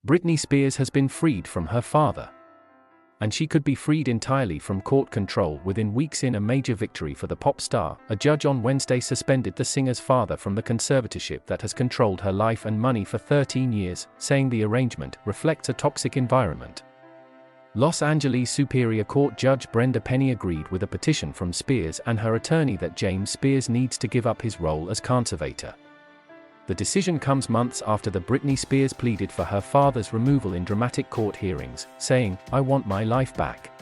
Britney Spears has been freed from her father. And she could be freed entirely from court control within weeks. In a major victory for the pop star, a judge on Wednesday suspended the singer's father from the conservatorship that has controlled her life and money for 13 years, saying the arrangement reflects a toxic environment. Los Angeles Superior Court Judge Brenda Penny agreed with a petition from Spears and her attorney that James Spears needs to give up his role as conservator. The decision comes months after the Britney Spears pleaded for her father's removal in dramatic court hearings, saying, "I want my life back.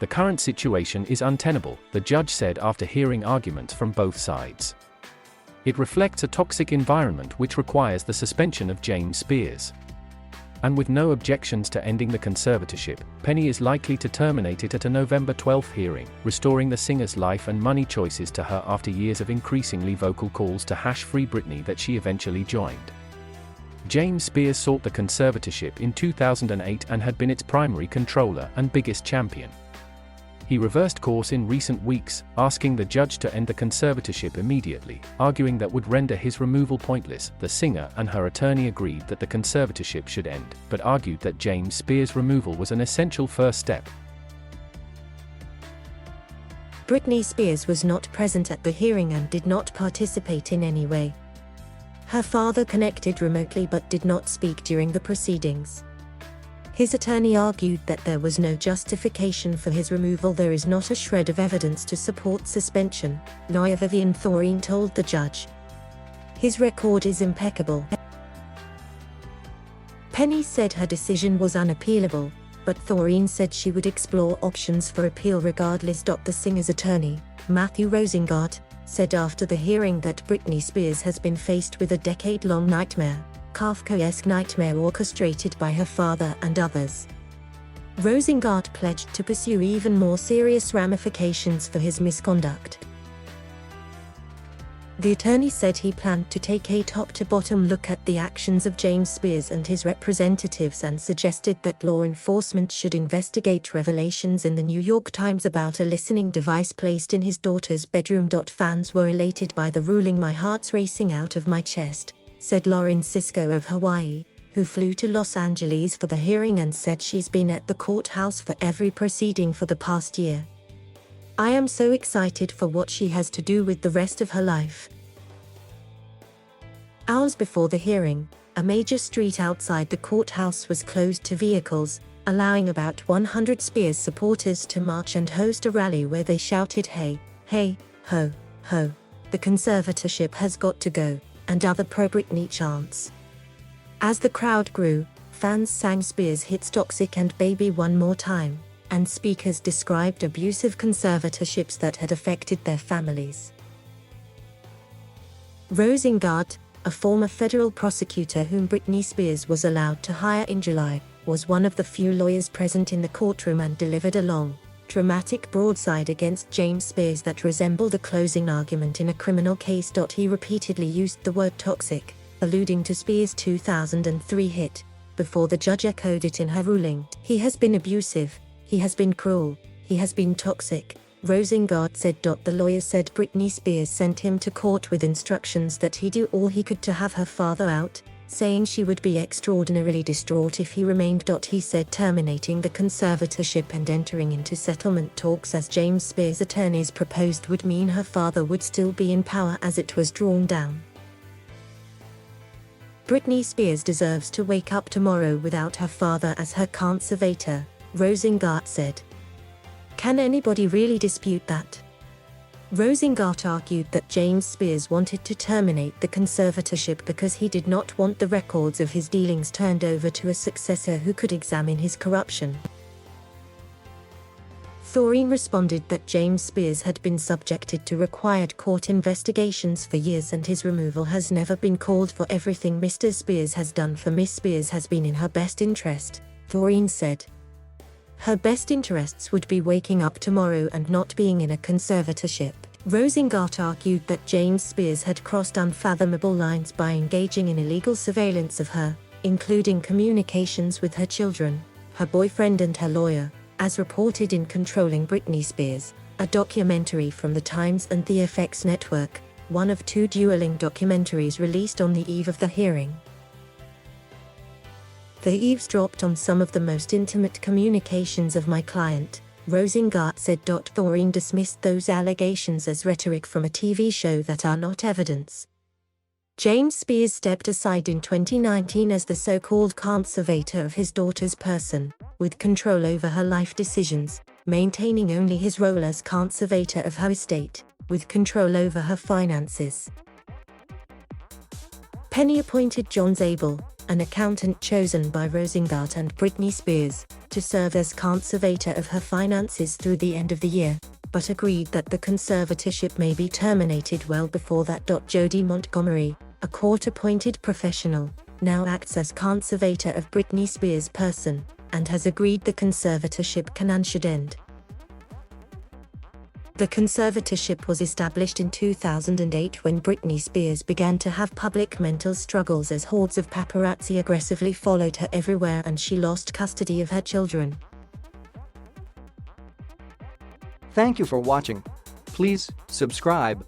The current situation is untenable," the judge said after hearing arguments from both sides. It reflects a toxic environment which requires the suspension of James Spears. And with no objections to ending the conservatorship, Penny is likely to terminate it at a November 12 hearing, restoring the singer's life and money choices to her after years of increasingly vocal calls to free Britney that she eventually joined. James Spears sought the conservatorship in 2008 and had been its primary controller and biggest champion. He reversed course in recent weeks, asking the judge to end the conservatorship immediately, arguing that would render his removal pointless. The singer and her attorney agreed that the conservatorship should end, but argued that James Spears' removal was an essential first step. Britney Spears was not present at the hearing and did not participate in any way. Her father connected remotely but did not speak during the proceedings. His attorney argued that there was no justification for his removal. "There is not a shred of evidence to support suspension," lawyer Vivian Thoreen told the judge. "His record is impeccable." Penny said her decision was unappealable, but Thoreen said she would explore options for appeal regardless. The singer's attorney, Matthew Rosengart, said after the hearing that Britney Spears has been faced with a decade-long nightmare. Kafkaesque nightmare orchestrated by her father and others. Rosengart pledged to pursue even more serious ramifications for his misconduct. The attorney said he planned to take a top-to-bottom look at the actions of James Spears and his representatives and suggested that law enforcement should investigate revelations in the New York Times about a listening device placed in his daughter's bedroom. Fans were elated by the ruling. "My heart's racing out of my chest," said Lauren Cisco of Hawaii, who flew to Los Angeles for the hearing and said she's been at the courthouse for every proceeding for the past year. "I am so excited for what she has to do with the rest of her life." Hours before the hearing, a major street outside the courthouse was closed to vehicles, allowing about 100 Spears supporters to march and host a rally where they shouted, "Hey, hey, ho, ho, the conservatorship has got to go," and other pro-Britney chants. As the crowd grew, fans sang Spears' hits "Toxic" and "Baby One More Time," and speakers described abusive conservatorships that had affected their families. Rosengart, a former federal prosecutor whom Britney Spears was allowed to hire in July, was one of the few lawyers present in the courtroom and delivered a long, dramatic broadside against James Spears that resembled a closing argument in a criminal case. He repeatedly used the word "toxic," alluding to Spears' 2003 hit, before the judge echoed it in her ruling. "He has been abusive, he has been cruel, he has been toxic," Rosengart said. The lawyer said Britney Spears sent him to court with instructions that he do all he could to have her father out, saying she would be extraordinarily distraught if he remained. He said terminating the conservatorship and entering into settlement talks as James Spears' attorneys proposed would mean her father would still be in power as it was drawn down. "Britney Spears deserves to wake up tomorrow without her father as her conservator," Rosengart said. "Can anybody really dispute that?" Rosengart argued that James Spears wanted to terminate the conservatorship because he did not want the records of his dealings turned over to a successor who could examine his corruption. Thoreen responded that James Spears had been subjected to required court investigations for years and his removal has never been called for. "Everything Mr. Spears has done for Miss Spears has been in her best interest," Thoreen said. "Her best interests would be waking up tomorrow and not being in a conservatorship." Rosengart argued that James Spears had crossed unfathomable lines by engaging in illegal surveillance of her, including communications with her children, her boyfriend and her lawyer, as reported in Controlling Britney Spears, a documentary from The Times and the FX network, one of two dueling documentaries released on the eve of the hearing. They eavesdropped on some of the most intimate communications of my client, Rosengart said. Thoreen dismissed those allegations as rhetoric from a TV show that are not evidence. James Spears stepped aside in 2019 as the so-called conservator of his daughter's person, with control over her life decisions, maintaining only his role as conservator of her estate, with control over her finances. Penny appointed John Zabel, an accountant chosen by Rosengart and Britney Spears, to serve as conservator of her finances through the end of the year, but agreed that the conservatorship may be terminated well before that. Jodie Montgomery, a court-appointed professional, now acts as conservator of Britney Spears' person, and has agreed the conservatorship can and should end. The conservatorship was established in 2008 when Britney Spears began to have public mental struggles as hordes of paparazzi aggressively followed her everywhere and she lost custody of her children. Thank you for watching. Please subscribe.